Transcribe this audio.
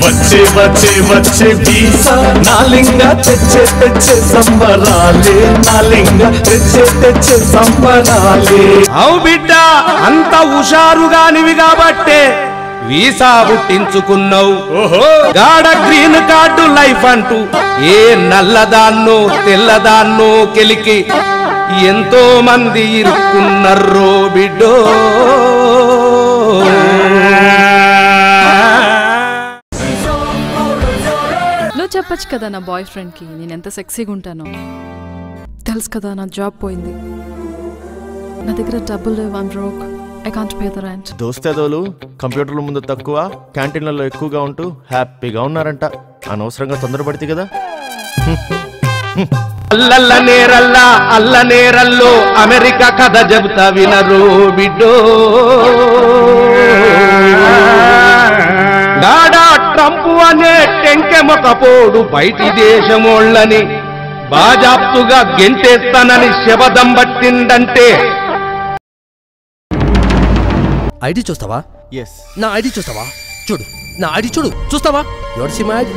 వచ్చే వచ్చే వచ్చే వీసా నాలింగ తెచ్చే తెచ్చే సంబరాలే నాలింగ తెచ్చే తెచ్చే సంబరాలే అవు బిడ్డ అంత హుషారుగానివి కాబట్టే వీసా పుట్టించుకున్నావు గాడ గ్రీన్ కార్డు లైఫ్ అంటూ ఏ నల్లదాన్నో తెల్లదాన్నో కెలికి ఎంతో మంది ఇరుక్కున్నారో బిడ్డో నువ్వు చెప్పొచ్చు కదా నా బాయ్ ఫ్రెండ్ కి నేను ఎంత సెక్సీగా ఉంటానో. తెలుసు కదా నా జాబ్ పోయింది, నా దగ్గర డబ్బులు లేవు, I'm broke, I can't pay the rent. దోస్తేదోలు కంప్యూటర్ల ముందు తక్కువ క్యాంటీన్లలో ఎక్కువగా ఉంటూ హ్యాపీగా ఉన్నారంట. అనవసరంగా తొందరపడితే కదా. అల్లల్ల నేరల్లా అల్ల నేరల్లో అమెరికా కథ చెబుతా వినరు బిడ్డో. గాడా ట్రంప్ అనే టెంకెమొకపోడు బయటి దేశమోళ్ళని బాజాప్తుగా గెంటేస్తానని శబదం పట్టిందంటే ఐడి చూస్తావా? ఎస్. నా ఐడి చూస్తావా? చూడు నా ఐడి చూడు, చూస్తావా? ఎవరు సిమ్ ఐడి?